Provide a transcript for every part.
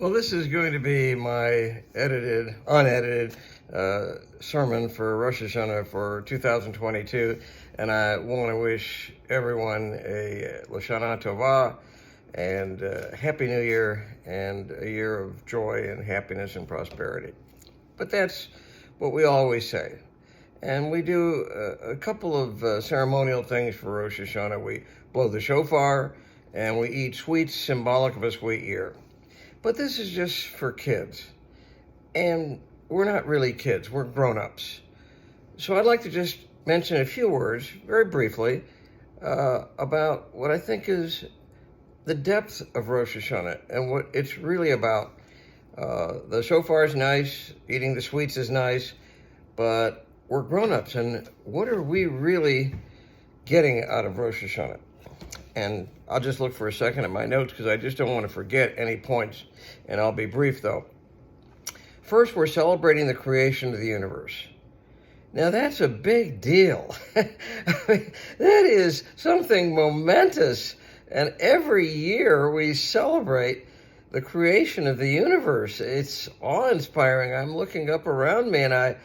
Well, this is going to be my unedited sermon for Rosh Hashanah for 2022, and I want to wish everyone a Lashana Tova and Happy New Year and a year of joy and happiness and prosperity. But that's what we always say. And we do a couple of ceremonial things for Rosh Hashanah. We blow the shofar and we eat sweets symbolic of a sweet year. But this is just for kids. And we're not really kids, we're grown-ups. So I'd like to just mention a few words, very briefly, about what I think is the depth of Rosh Hashanah and what it's really about. The shofar is nice, eating the sweets is nice, but we're grown-ups, and what are we really getting out of Rosh Hashanah? And I'll just look for a second at my notes because I just don't want to forget any points, and I'll be brief though. First, we're celebrating the creation of the universe. Now that's a big deal. That is something momentous, and every year we celebrate the creation of the universe. It's awe-inspiring. I'm looking up around me and I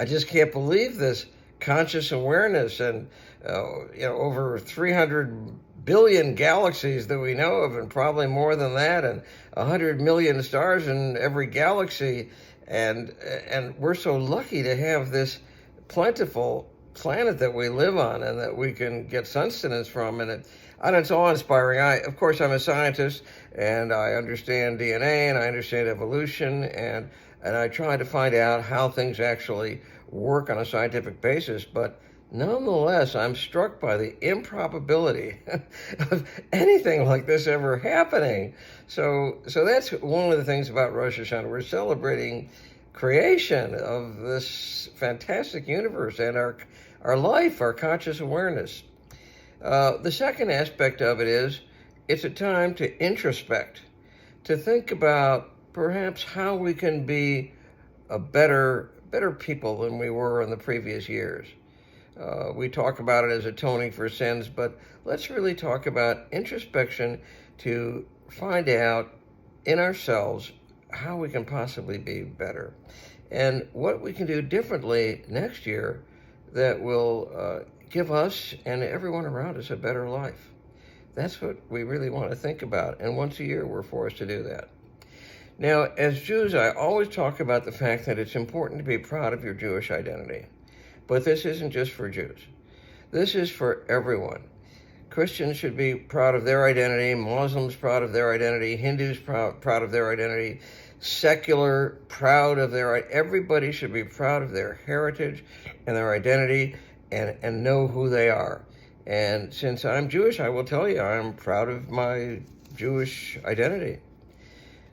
just can't believe this conscious awareness and over 300 billion galaxies that we know of, and probably more than that, and 100 million stars in every galaxy, and we're so lucky to have this plentiful planet that we live on and that we can get sustenance from, and it's awe-inspiring. Of course, I'm a scientist, and I understand DNA, and I understand evolution, and I try to find out how things actually work on a scientific basis, but nonetheless, I'm struck by the improbability of anything like this ever happening. So that's one of the things about Rosh Hashanah. We're celebrating creation of this fantastic universe and our life, our conscious awareness. The second aspect of it is it's a time to introspect, to think about perhaps how we can be a better people than we were in the previous years. We talk about it as atoning for sins, but let's really talk about introspection to find out in ourselves how we can possibly be better and what we can do differently next year that will give us and everyone around us a better life. That's what we really want to think about, and once a year we're forced to do that. Now, as Jews, I always talk about the fact that it's important to be proud of your Jewish identity. But this isn't just for Jews. This is for everyone. Christians should be proud of their identity, Muslims proud of their identity, Hindus proud of their identity, secular proud of everybody should be proud of their heritage and their identity and know who they are. And since I'm Jewish, I will tell you I'm proud of my Jewish identity.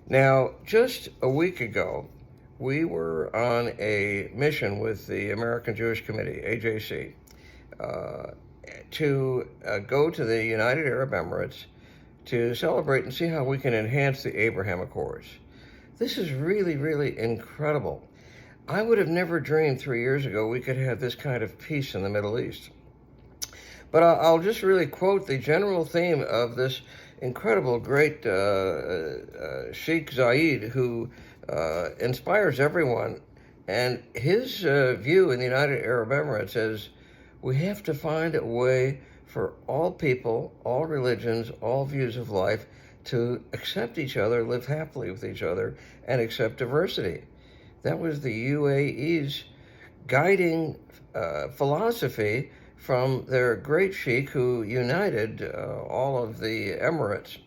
Now, just a week ago, we were on a mission with the American Jewish Committee, AJC, to go to the United Arab Emirates to celebrate and see how we can enhance the Abraham Accords. This is really, really incredible. I would have never dreamed 3 years ago we could have this kind of peace in the Middle East. But I'll just really quote the general theme of this incredible, great Sheikh Zayed, who inspires everyone. And his view in the United Arab Emirates is we have to find a way for all people, all religions, all views of life to accept each other, live happily with each other, and accept diversity. That was the UAE's guiding philosophy from their great sheikh who united all of the Emirates.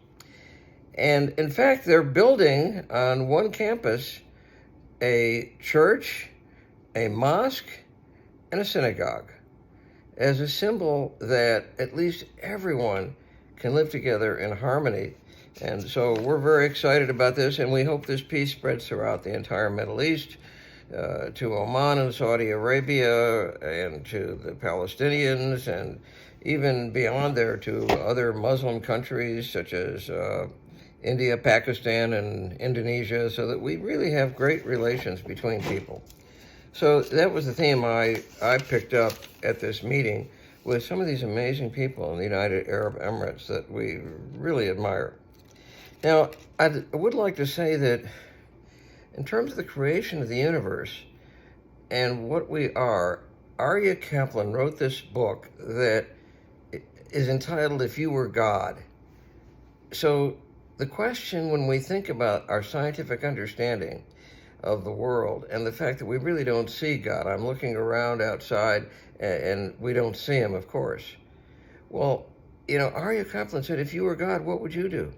And in fact, they're building on one campus a church, a mosque, and a synagogue as a symbol that at least everyone can live together in harmony. And so we're very excited about this, and we hope this peace spreads throughout the entire Middle East, to Oman and Saudi Arabia, and to the Palestinians, and even beyond there to other Muslim countries such as India, Pakistan, and Indonesia, so that we really have great relations between people. So that was the theme I picked up at this meeting with some of these amazing people in the United Arab Emirates that we really admire. Now, I would like to say that in terms of the creation of the universe and what we are, Arya Kaplan wrote this book that is entitled If You Were God. So the question when we think about our scientific understanding of the world and the fact that we really don't see God, I'm looking around outside and we don't see him, of course. Well, Arya Kaplan said, if you were God, what would you do?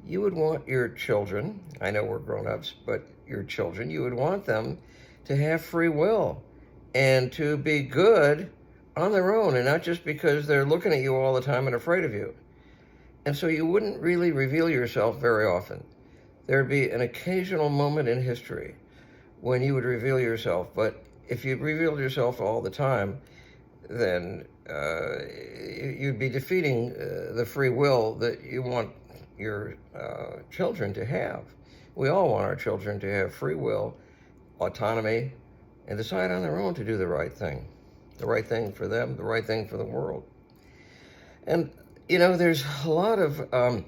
You would want your children, I know we're grown-ups, but your children, you would want them to have free will and to be good on their own and not just because they're looking at you all the time and afraid of you. And so you wouldn't really reveal yourself very often. There'd be an occasional moment in history when you would reveal yourself, but if you revealed yourself all the time, then you'd be defeating the free will that you want your children to have. We all want our children to have free will, autonomy, and decide on their own to do the right thing for them, the right thing for the world. And there's a lot of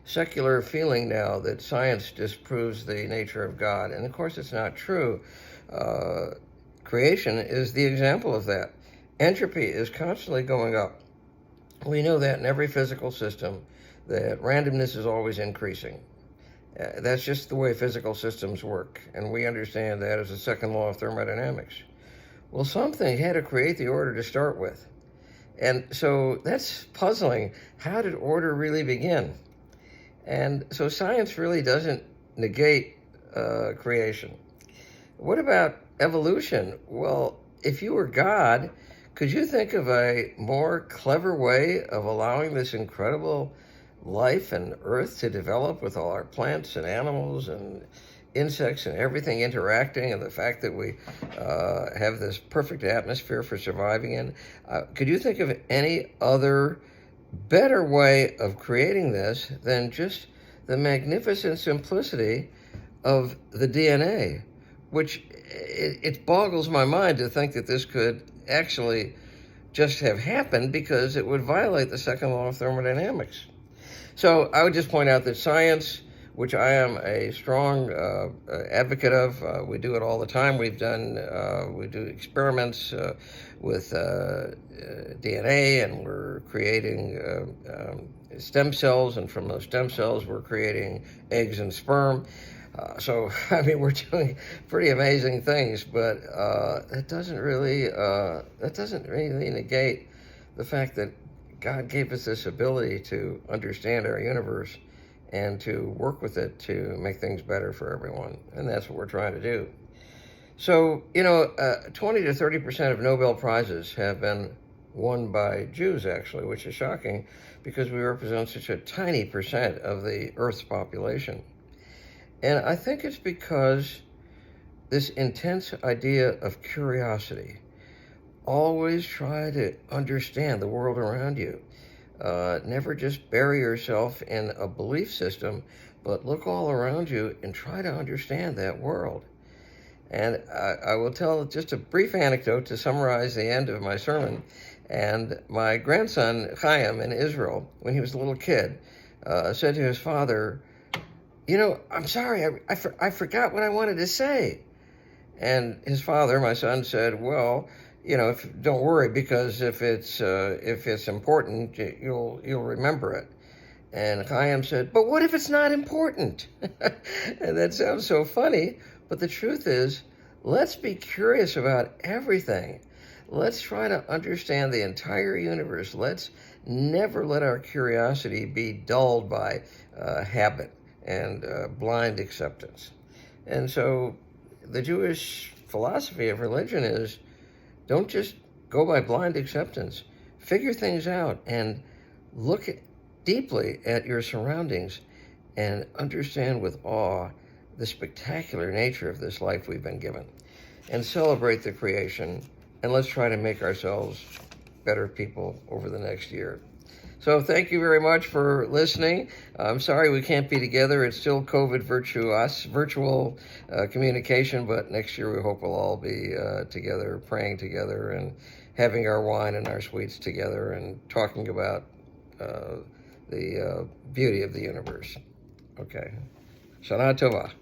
secular feeling now that science disproves the nature of God, and of course it's not true. Creation is the example of that. Entropy is constantly going up. We know that in every physical system, that randomness is always increasing. That's just the way physical systems work, and we understand that as a second law of thermodynamics. Well, something had to create the order to start with. And so that's puzzling. How did order really begin? And so science really doesn't negate creation. What about evolution? Well, if you were God, could you think of a more clever way of allowing this incredible life and earth to develop with all our plants and animals and insects and everything interacting, and the fact that we have this perfect atmosphere for surviving in? Could you think of any other better way of creating this than just the magnificent simplicity of the DNA, which it boggles my mind to think that this could actually just have happened, because it would violate the second law of thermodynamics. So I would just point out that science, which I am a strong advocate of, we do it all the time. We do experiments with DNA, and we're creating stem cells, and from those stem cells we're creating eggs and sperm. So I mean, we're doing pretty amazing things, but that doesn't really negate the fact that God gave us this ability to understand our universe and to work with it to make things better for everyone. And that's what we're trying to do. So, 20 to 30% of Nobel Prizes have been won by Jews, actually, which is shocking because we represent such a tiny percent of the Earth's population. And I think it's because this intense idea of curiosity. Always try to understand the world around you. Never just bury yourself in a belief system, but look all around you and try to understand that world. And I will tell just a brief anecdote to summarize the end of my sermon. And my grandson, Chaim, in Israel, when he was a little kid, said to his father, I'm sorry, I forgot what I wanted to say. And his father, my son, said, well, don't worry, because if it's important, you'll remember it. And Chaim said, but what if it's not important? And that sounds so funny, but the truth is, let's be curious about everything. Let's try to understand the entire universe. Let's never let our curiosity be dulled by habit and blind acceptance. And so the Jewish philosophy of religion is, don't just go by blind acceptance. Figure things out and look deeply at your surroundings and understand with awe the spectacular nature of this life we've been given. And celebrate the creation, and let's try to make ourselves better people over the next year. So thank you very much for listening. I'm sorry we can't be together. It's still COVID virtual communication, but next year we hope we'll all be together, praying together and having our wine and our sweets together and talking about beauty of the universe. Okay. Shana Tova.